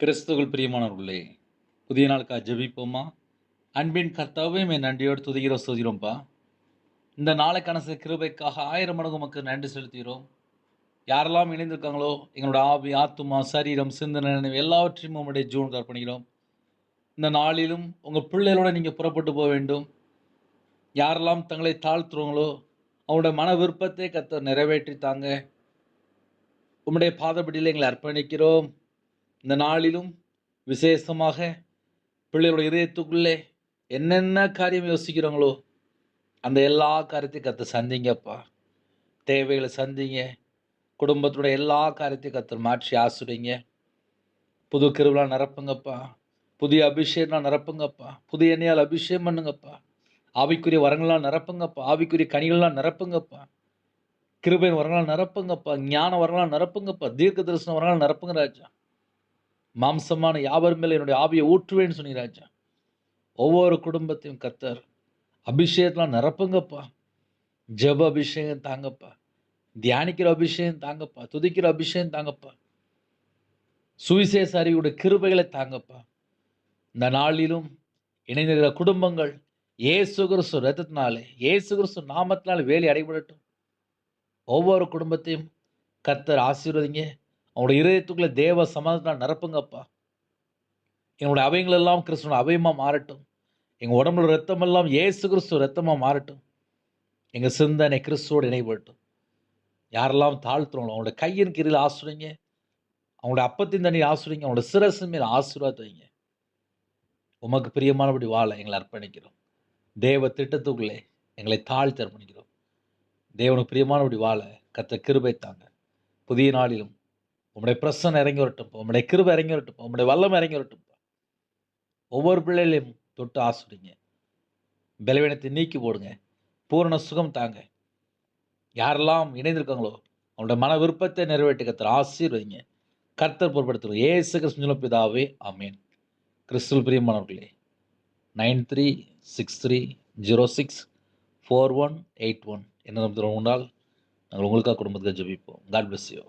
கிறிஸ்துவுக்குள் பிரியமானவர்களே, புதிய நாளுக்காக ஜெபிப்போமா? அன்பின் கர்த்தாவே, உம்மை நன்றியோடு துதிக்கிறோம், ஸ்தோத்திரம்ப்பா. இந்த நாளுக்கான கிருபைக்காக 1000 மடங்கு உமக்கு நன்றி செலுத்துகிறோம். யாரெல்லாம் இணைந்திருக்காங்களோ, எங்களோட ஆவி, ஆத்துமா, சரீரம், சிந்தனை, நினைவு எல்லாவற்றையும் உம்முடைய ஜீவனுக்கு அர்ப்பணிக்கிறோம். இந்த நாளிலும் உங்க பிள்ளைகளோட நீங்க புறப்பட்டு போக வேண்டும். யாரெல்லாம் தங்களை தாழ்த்துறவங்களோ, அவங்களுடைய மன விருப்பத்தை கர்த்தர் நிறைவேற்றி தாங்க. உம்முடைய பாதபடியில் எங்களை அர்ப்பணிக்கிறோம். இந்த நாளிலும் விசேஷமாக பிள்ளைகளோட இதயத்துக்குள்ளே என்னென்ன காரியம் யோசிக்கிறாங்களோ அந்த எல்லா காரியத்தையும் கர்த்தர் சந்திங்கப்பா. தேவைகளை சந்திங்க. குடும்பத்தோட எல்லா காரியத்தையும் கர்த்தர் மாற்றி ஆசிரியங்க. புது கிருபையால் நிரப்புங்கப்பா. புதிய அபிஷேகம்லாம் நிரப்புங்கப்பா. புதிய எண்ணெயால் அபிஷேகம் பண்ணுங்கப்பா. ஆவிக்குரிய வரங்களால் நிரப்புங்கப்பா. ஆவிக்குரிய கனிகள்லாம் நிரப்புங்கப்பா. கிருபையின் வரங்களால் நிரப்புங்கப்பா. ஞான வரங்களால் நிரப்புங்கப்பா. தீர்க்க தரிசன வரங்களால் நிரப்புங்க ராஜா. மாம்சமான யாவர் மேல என்னுடைய ஆவியை ஊற்றுவேன்னு சொன்னீங்க ராஜா. ஒவ்வொரு குடும்பத்தையும் கர்த்தர் அபிஷேகத்தெலாம் நிரப்புங்கப்பா. ஜெப அபிஷேகம் தாங்கப்பா. தியானிக்கிற அபிஷேகம் தாங்கப்பா. துதிக்கிற அபிஷேகம் தாங்கப்பா. சுவிசேஷ அறிவுடைய கிருபைகளை தாங்கப்பா. இந்த நாளிலும் இணைந்திருக்கிற குடும்பங்கள் இயேசு கிறிஸ்து ரத்தத்தினாலே, இயேசு கிறிஸ்து நாமத்தினாலே வேலி அடைபடட்டும். ஒவ்வொரு குடும்பத்தையும் கர்த்தர் ஆசீர்வதிங்க. அவங்களுடைய இதயத்துக்குள்ள தேவ சமாதானத்தால் நிரப்புங்கப்பா. என்னுடைய அவைகள் எல்லாம் கிறிஸ்துவின் அவையமா மாறட்டும். எங்க உடம்புல ரத்தம் எல்லாம் இயேசு கிறிஸ்து ரத்தமா மாறட்டும். எங்க சிந்தனை கிறிஸ்துவோடு இணைபடட்டும். யாரெல்லாம் தாழ்த்துறோங்களோ அவங்களோட கையின் கீழில் ஆசிரியங்க. அவங்களோட அப்பத்தின் தண்ணி ஆசிரியங்க. அவங்களோட சிரசு மேல் ஆசீர்வாதத்தை வைங்க. உமக்கு பிரியமானபடி வாழ எங்களை அர்ப்பணிக்கிறோம். தேவ திட்டத்துக்குள்ளே எங்களை தாழ்த்தி அர்ப்பணிக்கிறோம். தேவனுக்கு பிரியமானபடி வாழ கர்த்தர் கிருபை தாங்க. புதிய நாளிலும் உம்முடைய பிரசன்னம் இறங்கி வரட்டும். உம்முடைய கிருபை இறங்கி வரட்டும். உம்முடைய வல்லமை இறங்கி வரட்டும். ஒவ்வொரு பிள்ளைகளையும் தொட்டு ஆசிரியங்க. பலவீனத்தை நீக்கி போடுங்க. பூரண சுகம் தாங்க. யாரெல்லாம் இணைந்திருக்காங்களோ அவங்களோட மன விருப்பத்தை நிறைவேற்றி கர்த்தர் ஆசீர்வதிங்க. கர்த்தர் பொறுப்படுத்துகிறோம். இயேசு கிறிஸ்து பிதாவே ஆமென். கிறிஸ்துவில் பிரியமானவர்களே, 9363064181 என்ன உண்டால் நாங்கள் உங்களுக்காக குடும்பத்துக்கு ஜெபிப்போம். God bless you.